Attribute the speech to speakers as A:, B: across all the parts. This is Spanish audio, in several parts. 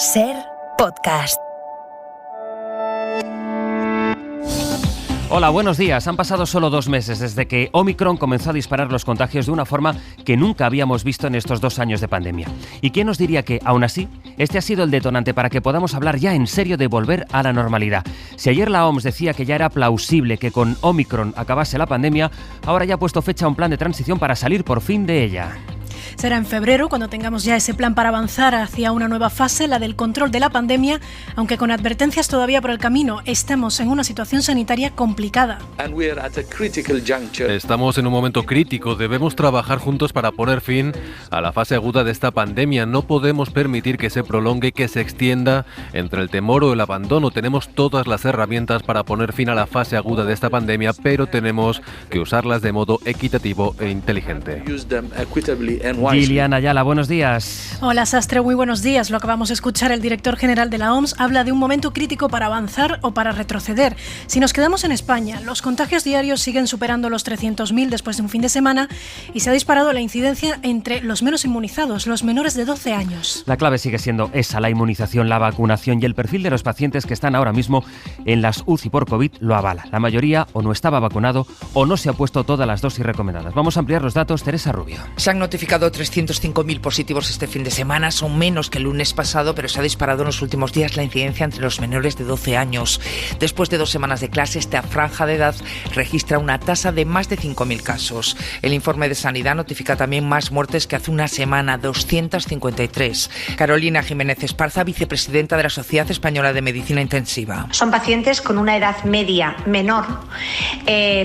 A: SER Podcast.
B: Hola, buenos días. Han pasado solo 2 meses desde que Omicron comenzó a disparar los contagios de una forma que nunca habíamos visto en estos 2 años de pandemia. ¿Y quién nos diría que, aún así, este ha sido el detonante para que podamos hablar ya en serio de volver a la normalidad? Si ayer la OMS decía que ya era plausible que con Omicron acabase la pandemia, ahora ya ha puesto fecha a un plan de transición para salir por fin de ella.
C: Será en febrero cuando tengamos ya ese plan para avanzar hacia una nueva fase, la del control de la pandemia, aunque con advertencias todavía por el camino. Estamos en una situación sanitaria complicada.
D: Estamos en un momento crítico. Debemos trabajar juntos para poner fin a la fase aguda de esta pandemia. No podemos permitir que se prolongue, que se extienda. Entre el temor o el abandono, tenemos todas las herramientas para poner fin a la fase aguda de esta pandemia, pero tenemos que usarlas de modo equitativo e inteligente.
B: Gillian Ayala, buenos días.
C: Hola Sastre, muy buenos días. Lo acabamos de escuchar, el director general de la OMS habla de un momento crítico para avanzar o para retroceder. Si nos quedamos en España, los contagios diarios siguen superando los 300.000 después de un fin de semana y se ha disparado la incidencia entre los menos inmunizados, los menores de 12 años.
B: La clave sigue siendo esa, la inmunización, la vacunación y el perfil de los pacientes que están ahora mismo en las UCI por COVID lo avala. La mayoría o no estaba vacunado o no se ha puesto todas las dosis recomendadas. Vamos a ampliar los datos, Teresa Rubio.
E: Se han notificado 305.000 positivos este fin de semana, son menos que el lunes pasado, pero se ha disparado en los últimos días la incidencia entre los menores de 12 años. Después de 2 semanas de clase, esta franja de edad registra una tasa de más de 5.000 casos. El informe de Sanidad notifica también más muertes que hace una semana, 253. Carolina Jiménez Esparza, vicepresidenta de la Sociedad Española de Medicina Intensiva.
F: Son pacientes con una edad media menor,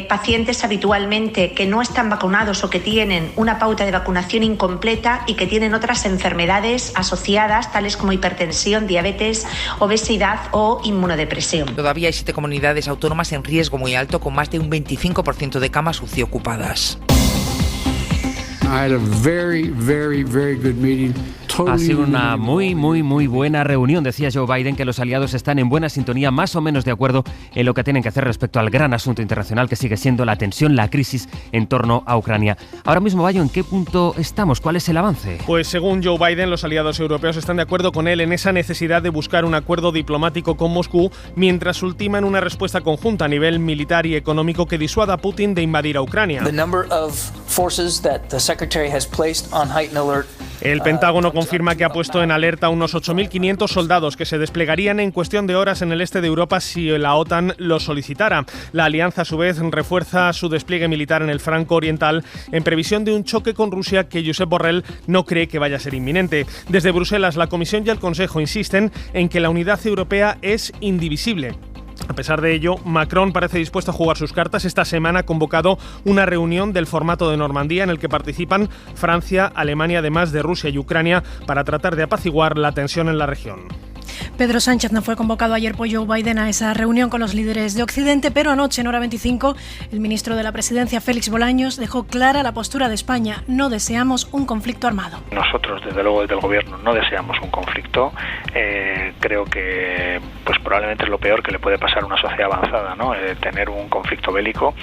F: pacientes habitualmente que no están vacunados o que tienen una pauta de vacunación incompleta y que tienen otras enfermedades asociadas, tales como hipertensión, diabetes, obesidad o inmunodepresión.
E: Todavía hay 7 comunidades autónomas en riesgo muy alto, con más de un 25% de camas UCI ocupadas.
B: Ha sido una muy buena reunión. Decía Joe Biden que los aliados están en buena sintonía, más o menos de acuerdo en lo que tienen que hacer respecto al gran asunto internacional que sigue siendo la tensión, la crisis en torno a Ucrania. Ahora mismo, Bayo, ¿en qué punto estamos? ¿Cuál es el avance?
G: Pues según Joe Biden, los aliados europeos están de acuerdo con él en esa necesidad de buscar un acuerdo diplomático con Moscú mientras ultiman una respuesta conjunta a nivel militar y económico que disuada a Putin de invadir a Ucrania. El Pentágono confirma que ha puesto en alerta unos 8.500 soldados que se desplegarían en cuestión de horas en el este de Europa si la OTAN lo solicitara. La alianza, a su vez, refuerza su despliegue militar en el Franco Oriental en previsión de un choque con Rusia que Josep Borrell no cree que vaya a ser inminente. Desde Bruselas, la Comisión y el Consejo insisten en que la unidad europea es indivisible. A pesar de ello, Macron parece dispuesto a jugar sus cartas. Esta semana ha convocado una reunión del formato de Normandía en el que participan Francia, Alemania, además de Rusia y Ucrania, para tratar de apaciguar la tensión en la región.
C: Pedro Sánchez no fue convocado ayer por Joe Biden a esa reunión con los líderes de Occidente, pero anoche, en hora 25, el ministro de la Presidencia, Félix Bolaños, dejó clara la postura de España. No deseamos un conflicto armado.
H: Nosotros, desde luego, desde el Gobierno, no deseamos un conflicto. Creo que probablemente es lo peor que le puede pasar a una sociedad avanzada, ¿no? Tener un conflicto bélico,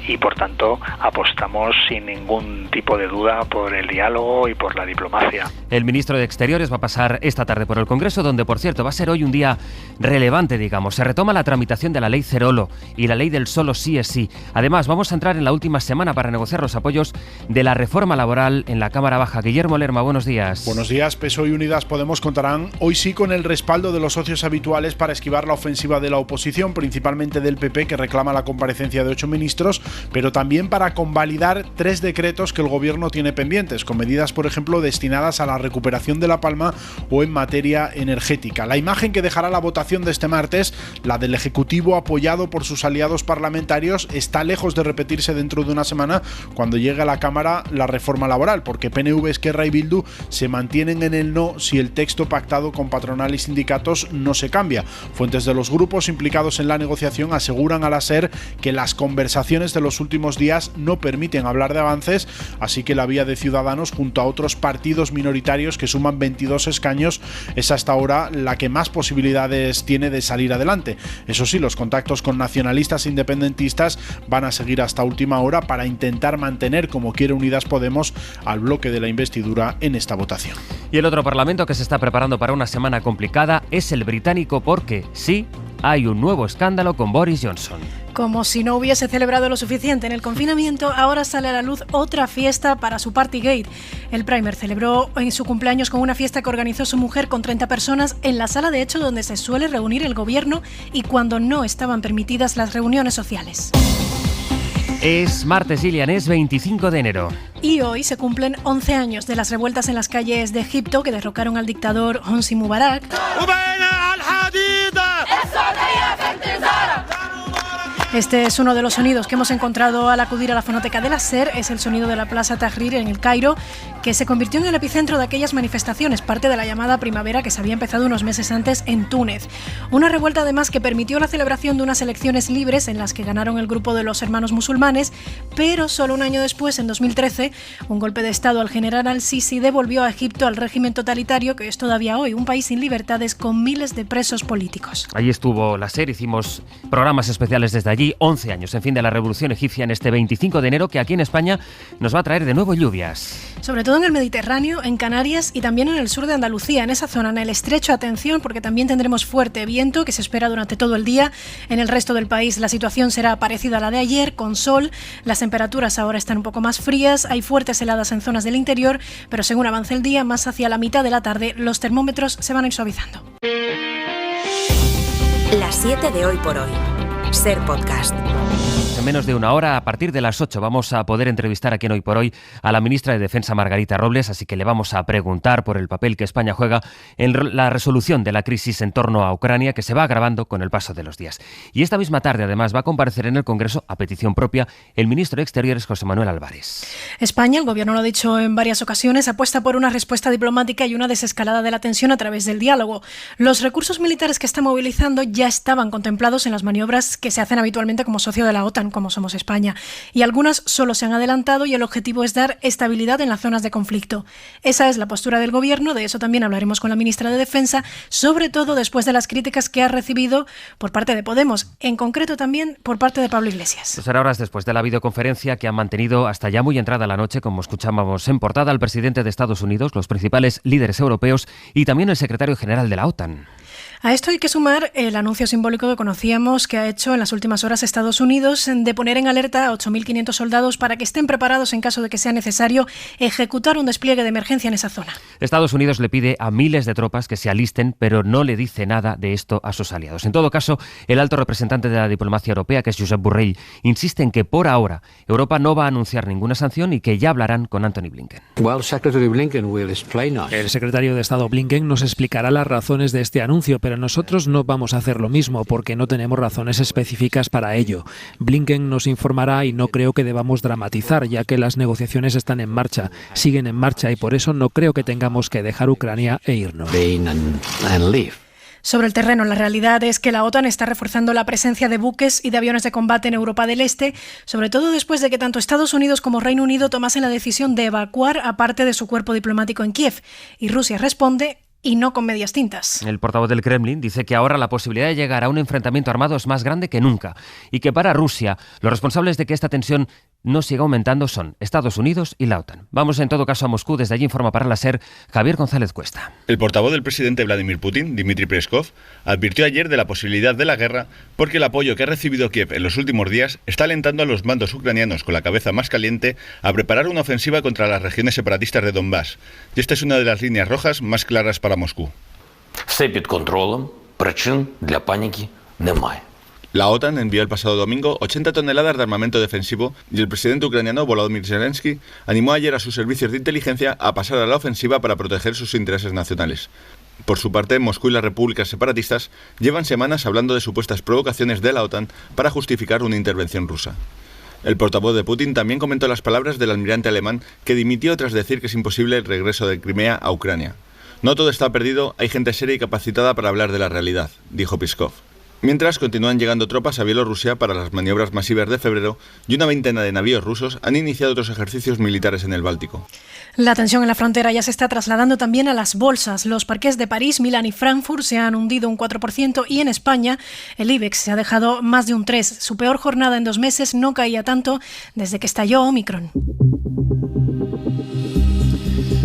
H: y, por tanto, apostamos sin ningún tipo de duda por el diálogo y por la diplomacia.
B: El ministro de Exteriores va a pasar esta tarde por el Congreso, donde, por cierto, va a ser hoy un día relevante, digamos. Se retoma la tramitación de la ley Cerolo y la ley del solo sí es sí. Además, vamos a entrar en la última semana para negociar los apoyos de la reforma laboral en la Cámara Baja. Guillermo Lerma, buenos días.
I: Buenos días. PSOE y Unidas Podemos contarán hoy sí con el respaldo de los socios habituales para esquivar la ofensiva de la oposición, principalmente del PP, que reclama la comparecencia de 8 ministros, pero también para convalidar 3 decretos que el Gobierno tiene pendientes, con medidas, por ejemplo, destinadas a la recuperación de La Palma o en materia energética. La imagen que dejará la votación de este martes, la del Ejecutivo apoyado por sus aliados parlamentarios, está lejos de repetirse dentro de una semana cuando llegue a la Cámara la reforma laboral, porque PNV, Esquerra y Bildu se mantienen en el no si el texto pactado con patronal y sindicatos no se cambia. Fuentes de los grupos implicados en la negociación aseguran a la SER que las conversaciones de los últimos días no permiten hablar de avances, así que la vía de Ciudadanos, junto a otros partidos minoritarios que suman 22 escaños, es hasta ahora la que más más posibilidades tiene de salir adelante. Eso sí, los contactos con nacionalistas e independentistas van a seguir hasta última hora para intentar mantener, como quiere Unidas Podemos, al bloque de la investidura en esta votación.
B: Y el otro parlamento que se está preparando para una semana complicada es el británico, porque sí, hay un nuevo escándalo con Boris Johnson.
C: Como si no hubiese celebrado lo suficiente en el confinamiento, ahora sale a la luz otra fiesta para su Partygate. El Primer celebró en su cumpleaños con una fiesta que organizó su mujer con 30 personas en la sala de hecho donde se suele reunir el gobierno y cuando no estaban permitidas las reuniones sociales.
B: Es martes, Gillian, es 25 de enero.
C: Y hoy se cumplen 11 años de las revueltas en las calles de Egipto que derrocaron al dictador Hosni Mubarak. Este es uno de los sonidos que hemos encontrado al acudir a la fonoteca del SER, es el sonido de la Plaza Tahrir en el Cairo, que se convirtió en el epicentro de aquellas manifestaciones, parte de la llamada primavera que se había empezado unos meses antes en Túnez. Una revuelta además que permitió la celebración de unas elecciones libres en las que ganaron el grupo de los hermanos musulmanes, pero solo un año después, en 2013, un golpe de estado al general al-Sisi devolvió a Egipto al régimen totalitario que es todavía hoy un país sin libertades con miles de presos políticos.
B: Allí estuvo la SER, hicimos programas especiales desde allí, 11 años, en fin, de la revolución egipcia en este 25 de enero, que aquí en España nos va a traer de nuevo lluvias.
C: Sobre todo en el Mediterráneo, en Canarias y también en el sur de Andalucía, en esa zona, en el estrecho, atención, porque también tendremos fuerte viento que se espera durante todo el día. En el resto del país la situación será parecida a la de ayer, con sol. Las temperaturas ahora están un poco más frías, hay fuertes heladas en zonas del interior, pero según avance el día, más hacia la mitad de la tarde, los termómetros se van a ir suavizando.
A: Las 7 de Hoy por Hoy. SER Podcast.
B: En menos de una hora, a partir de las 8, vamos a poder entrevistar aquí en Hoy por Hoy a la ministra de Defensa, Margarita Robles, así que le vamos a preguntar por el papel que España juega en la resolución de la crisis en torno a Ucrania, que se va agravando con el paso de los días. Y esta misma tarde, además, va a comparecer en el Congreso, a petición propia, el ministro de Exteriores, José Manuel Álvarez.
C: España, el gobierno lo ha dicho en varias ocasiones, apuesta por una respuesta diplomática y una desescalada de la tensión a través del diálogo. Los recursos militares que está movilizando ya estaban contemplados en las maniobras que se hacen habitualmente como socio de la OTAN, como somos España, y algunas solo se han adelantado y el objetivo es dar estabilidad en las zonas de conflicto. Esa es la postura del gobierno, de eso también hablaremos con la ministra de Defensa, sobre todo después de las críticas que ha recibido por parte de Podemos, en concreto también por parte de Pablo Iglesias.
B: Pues será horas después de la videoconferencia que han mantenido hasta ya muy entrada la noche, como escuchábamos en portada, al presidente de Estados Unidos, los principales líderes europeos y también el secretario general de la OTAN.
C: A esto hay que sumar el anuncio simbólico que conocíamos que ha hecho en las últimas horas Estados Unidos de poner en alerta a 8.500 soldados para que estén preparados en caso de que sea necesario ejecutar un despliegue de emergencia en esa zona.
B: Estados Unidos le pide a miles de tropas que se alisten, pero no le dice nada de esto a sus aliados. En todo caso, el alto representante de la diplomacia europea, que es Josep Borrell, insiste en que por ahora Europa no va a anunciar ninguna sanción y que ya hablarán con Antony Blinken.
J: El secretario de Estado Blinken nos explicará las razones de este anuncio, pero nosotros no vamos a hacer lo mismo porque no tenemos razones específicas para ello. Blinken nos informará y no creo que debamos dramatizar, ya que las negociaciones están en marcha, siguen en marcha y por eso no creo que tengamos que dejar Ucrania e irnos.
C: Sobre el terreno, la realidad es que la OTAN está reforzando la presencia de buques y de aviones de combate en Europa del Este, sobre todo después de que tanto Estados Unidos como Reino Unido tomasen la decisión de evacuar a parte de su cuerpo diplomático en Kiev. Y Rusia responde, y no con medias tintas.
B: El portavoz del Kremlin dice que ahora la posibilidad de llegar a un enfrentamiento armado es más grande que nunca y que para Rusia los responsables de que esta tensión no siga aumentando son Estados Unidos y la OTAN. Vamos en todo caso a Moscú, desde allí informa para la SER Javier González Cuesta.
K: El portavoz del presidente Vladimir Putin, Dmitry Peskov, advirtió ayer de la posibilidad de la guerra porque el apoyo que ha recibido Kiev en los últimos días está alentando a los mandos ucranianos con la cabeza más caliente a preparar una ofensiva contra las regiones separatistas de Donbass. Y esta es una de las líneas rojas más claras para Moscú. La OTAN envió el pasado domingo 80 toneladas de armamento defensivo y el presidente ucraniano Volodymyr Zelensky animó ayer a sus servicios de inteligencia a pasar a la ofensiva para proteger sus intereses nacionales. Por su parte, Moscú y las repúblicas separatistas llevan semanas hablando de supuestas provocaciones de la OTAN para justificar una intervención rusa. El portavoz de Putin también comentó las palabras del almirante alemán que dimitió tras decir que es imposible el regreso de Crimea a Ucrania. No todo está perdido, hay gente seria y capacitada para hablar de la realidad, dijo Peskov. Mientras, continúan llegando tropas a Bielorrusia para las maniobras masivas de febrero y una veintena de navíos rusos han iniciado otros ejercicios militares en el Báltico.
C: La tensión en la frontera ya se está trasladando también a las bolsas. Los parques de París, Milán y Frankfurt se han hundido un 4% y en España el IBEX se ha dejado más de un 3%. Su peor jornada en 2 meses, no caía tanto desde que estalló Omicron.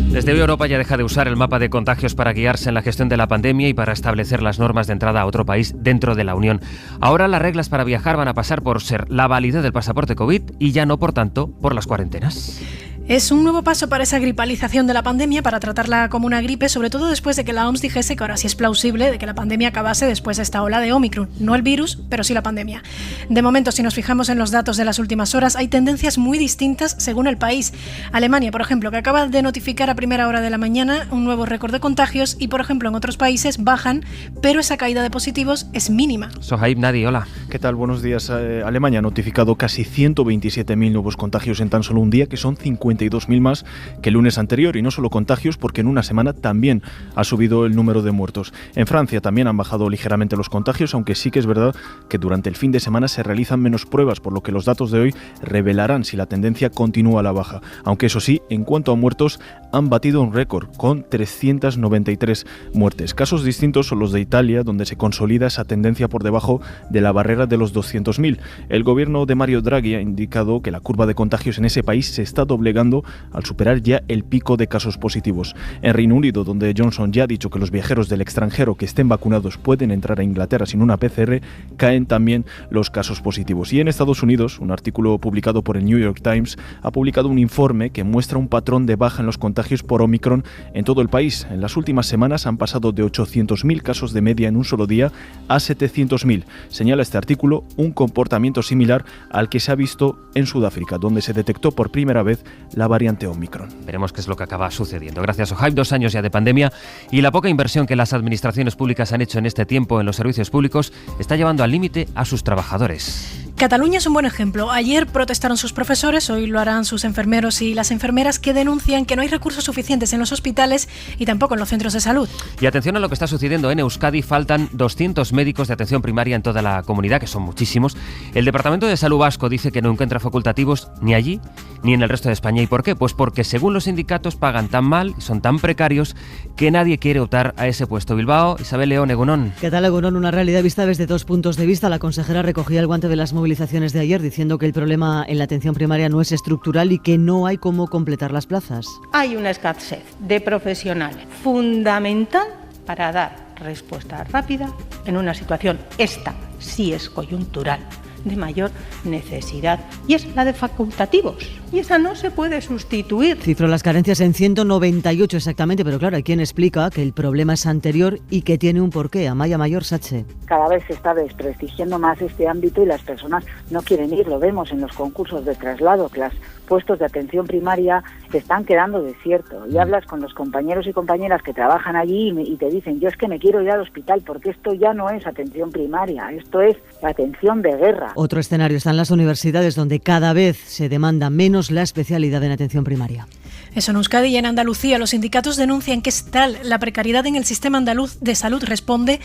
B: Desde hoy Europa ya deja de usar el mapa de contagios para guiarse en la gestión de la pandemia y para establecer las normas de entrada a otro país dentro de la Unión. Ahora las reglas para viajar van a pasar por ser la validez del pasaporte COVID y ya no, por tanto, por las cuarentenas.
C: Es un nuevo paso para esa gripalización de la pandemia, para tratarla como una gripe, sobre todo después de que la OMS dijese que ahora sí es plausible de que la pandemia acabase después de esta ola de Omicron. No el virus, pero sí la pandemia. De momento, si nos fijamos en los datos de las últimas horas, hay tendencias muy distintas según el país. Alemania, por ejemplo, que acaba de notificar a primera hora de la mañana un nuevo récord de contagios y, por ejemplo, en otros países bajan, pero esa caída de positivos es mínima.
B: Sohaib Nadi, hola.
L: ¿Qué tal? Buenos días. Alemania ha notificado casi 127.000 nuevos contagios en tan solo un día, que son 52.000 más que el lunes anterior, y no solo contagios, porque en una semana también ha subido el número de muertos. En Francia también han bajado ligeramente los contagios, aunque sí que es verdad que durante el fin de semana se realizan menos pruebas, por lo que los datos de hoy revelarán si la tendencia continúa a la baja. Aunque eso sí, en cuanto a muertos, han batido un récord con 393 muertes. Casos distintos son los de Italia, donde se consolida esa tendencia por debajo de la barrera de los 200.000. El gobierno de Mario Draghi ha indicado que la curva de contagios en ese país se está doblegando al superar ya el pico de casos positivos. En Reino Unido, donde Johnson ya ha dicho que los viajeros del extranjero que estén vacunados pueden entrar a Inglaterra sin una PCR, caen también los casos positivos. Y en Estados Unidos, un artículo publicado por el New York Times ha publicado un informe que muestra un patrón de baja en los contagios por Omicron en todo el país. En las últimas semanas han pasado de 800.000 casos de media en un solo día a 700.000. Señala este artículo un comportamiento similar al que se ha visto en Sudáfrica, donde se detectó por primera vez la variante Omicron.
B: Veremos qué es lo que acaba sucediendo. Gracias, Sohaib. 2 años ya de pandemia y la poca inversión que las administraciones públicas han hecho en este tiempo en los servicios públicos está llevando al límite a sus trabajadores.
C: Cataluña es un buen ejemplo. Ayer protestaron sus profesores, hoy lo harán sus enfermeros y las enfermeras, que denuncian que no hay recursos suficientes en los hospitales y tampoco en los centros de salud.
B: Y atención a lo que está sucediendo en Euskadi. Faltan 200 médicos de atención primaria en toda la comunidad, que son muchísimos. El Departamento de Salud vasco dice que no encuentra facultativos ni allí ni en el resto de España. ¿Y por qué? Pues porque según los sindicatos pagan tan mal y son tan precarios que nadie quiere optar a ese puesto. Bilbao, Isabel León, Egunon.
M: ¿Qué tal, Egunon? Una realidad vista desde 2 puntos de vista. La consejera recogía el guante de las movilizaciones de ayer diciendo que el problema en la atención primaria no es estructural y que no hay cómo completar las plazas.
N: Hay una escasez de profesionales fundamental para dar respuesta rápida en una situación, esta sí es coyuntural, de mayor necesidad, y es la de facultativos, y esa no se puede sustituir.
M: Cifró las carencias en 198 exactamente, pero claro, hay quien explica que el problema es anterior y que tiene un porqué. Amaya Mayor, Sache.
O: Cada vez se está desprestigiando más este ámbito y las personas no quieren ir, lo vemos en los concursos de traslado, que los puestos de atención primaria se están quedando desiertos, y hablas con los compañeros y compañeras que trabajan allí y te dicen, yo es que me quiero ir al hospital porque esto ya no es atención primaria, esto es atención de guerra.
M: Otro escenario está en las universidades, donde cada vez se demanda menos la especialidad en atención primaria.
C: Eso en Euskadi y en Andalucía. Los sindicatos denuncian que es tal la precariedad en el sistema andaluz de salud, responde,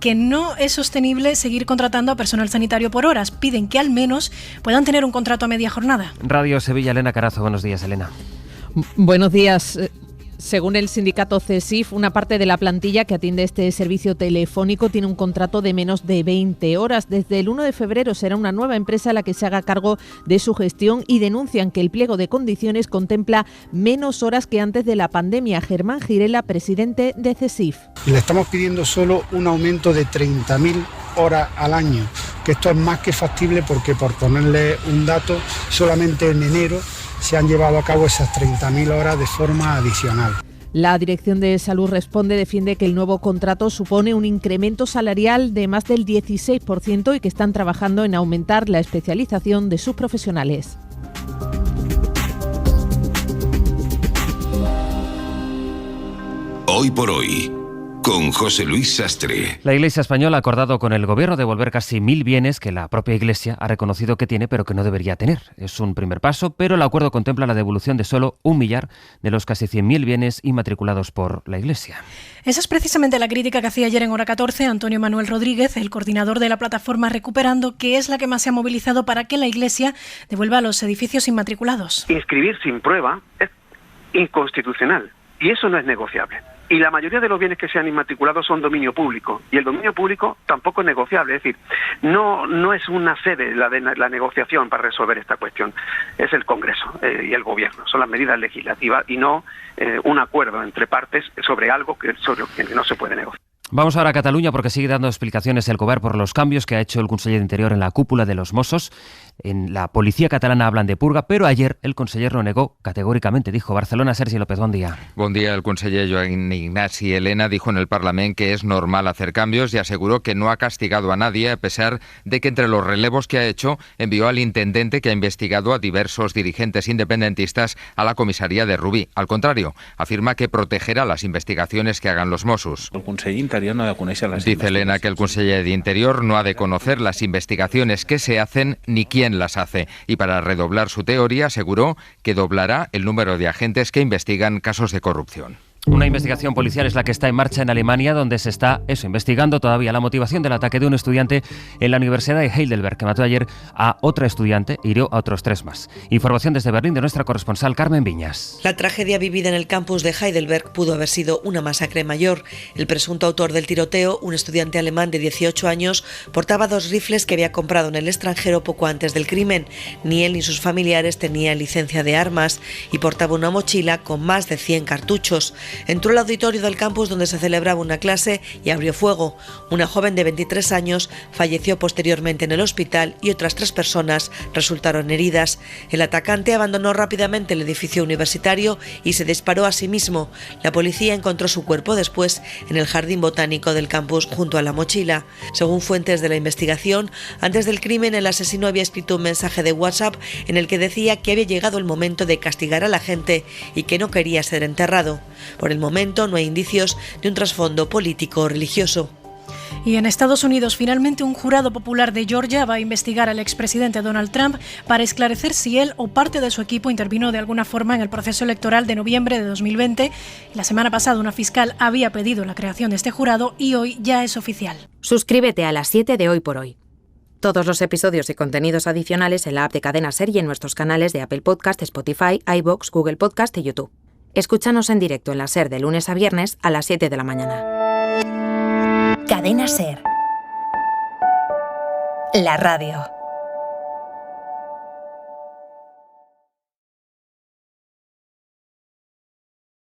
C: que no es sostenible seguir contratando a personal sanitario por horas. Piden que al menos puedan tener un contrato a media jornada.
B: Radio Sevilla, Elena Carazo. Buenos días, Elena.
P: Buenos días. Según el sindicato CESIF, una parte de la plantilla que atiende este servicio telefónico tiene un contrato de menos de 20 horas. Desde el 1 de febrero será una nueva empresa la que se haga cargo de su gestión y denuncian que el pliego de condiciones contempla menos horas que antes de la pandemia. Germán Girela, presidente de CESIF.
Q: Le estamos pidiendo solo un aumento de 30.000 horas al año, que esto es más que factible porque, por ponerle un dato, solamente en enero se han llevado a cabo esas 30.000 horas de forma adicional.
P: La Dirección de Salud defiende que el nuevo contrato supone un incremento salarial de más del 16% y que están trabajando en aumentar la especialización de sus profesionales.
R: Hoy por hoy, con José Luis Sastre.
B: La Iglesia española ha acordado con el Gobierno devolver casi 1.000 bienes que la propia Iglesia ha reconocido que tiene pero que no debería tener. Es un primer paso, pero el acuerdo contempla la devolución de solo 1 millar de los casi 100.000 bienes inmatriculados por la Iglesia.
C: Esa es precisamente la crítica que hacía ayer en Hora 14 Antonio Manuel Rodríguez, el coordinador de la plataforma Recuperando, que es la que más se ha movilizado para que la Iglesia devuelva los edificios inmatriculados.
S: Inscribir sin prueba es inconstitucional. Y eso no es negociable. Y la mayoría de los bienes que se han inmatriculado son dominio público. Y el dominio público tampoco es negociable. Es decir, no es una sede la negociación para resolver esta cuestión. Es el Congreso y el Gobierno. Son las medidas legislativas y no un acuerdo entre partes sobre algo sobre lo que no se puede negociar.
B: Vamos ahora a Cataluña porque sigue dando explicaciones el Govern por los cambios que ha hecho el conseller de Interior en la cúpula de los Mossos. En la policía catalana hablan de purga, pero ayer el conseller lo negó categóricamente. Dijo Barcelona, Sergi López, buen día.
T: Bon dia. El conseller Joan Ignasi Elena dijo en el Parlament que es normal hacer cambios y aseguró que no ha castigado a nadie, a pesar de que entre los relevos que ha hecho envió al intendente que ha investigado a diversos dirigentes independentistas a la comisaría de Rubí. Al contrario, afirma que protegerá las investigaciones que hagan los Mossos.
U: El conseller Interior no ha de conocer las
T: Dice Elena que el conseller de Interior no ha de conocer las investigaciones que se hacen ni quién las hace. Y para redoblar su teoría aseguró que doblará el número de agentes que investigan casos de corrupción.
B: Una investigación policial es la que está en marcha en Alemania, donde se está investigando todavía la motivación del ataque de un estudiante en la Universidad de Heidelberg, que mató ayer a otra estudiante e hirió a otros 3 más. Información desde Berlín de nuestra corresponsal Carmen Viñas.
V: La tragedia vivida en el campus de Heidelberg pudo haber sido una masacre mayor. El presunto autor del tiroteo, un estudiante alemán de 18 años, portaba 2 rifles que había comprado en el extranjero poco antes del crimen. Ni él ni sus familiares tenían licencia de armas y portaba una mochila con más de 100 cartuchos. Entró al auditorio del campus donde se celebraba una clase y abrió fuego. Una joven de 23 años falleció posteriormente en el hospital y otras 3 personas resultaron heridas. El atacante abandonó rápidamente el edificio universitario y se disparó a sí mismo. La policía encontró su cuerpo después en el jardín botánico del campus junto a la mochila. Según fuentes de la investigación, antes del crimen el asesino había escrito un mensaje de WhatsApp en el que decía que había llegado el momento de castigar a la gente y que no quería ser enterrado. Por el momento no hay indicios de un trasfondo político o religioso.
C: Y en Estados Unidos, finalmente un jurado popular de Georgia va a investigar al expresidente Donald Trump para esclarecer si él o parte de su equipo intervino de alguna forma en el proceso electoral de noviembre de 2020. La semana pasada una fiscal había pedido la creación de este jurado y hoy ya es oficial.
A: Suscríbete a las 7 de Hoy por Hoy. Todos los episodios y contenidos adicionales en la app de Cadena SER y en nuestros canales de Apple Podcast, Spotify, iVoox, Google Podcast y YouTube. Escúchanos en directo en la SER de lunes a viernes a las 7 de la mañana. Cadena SER. La radio.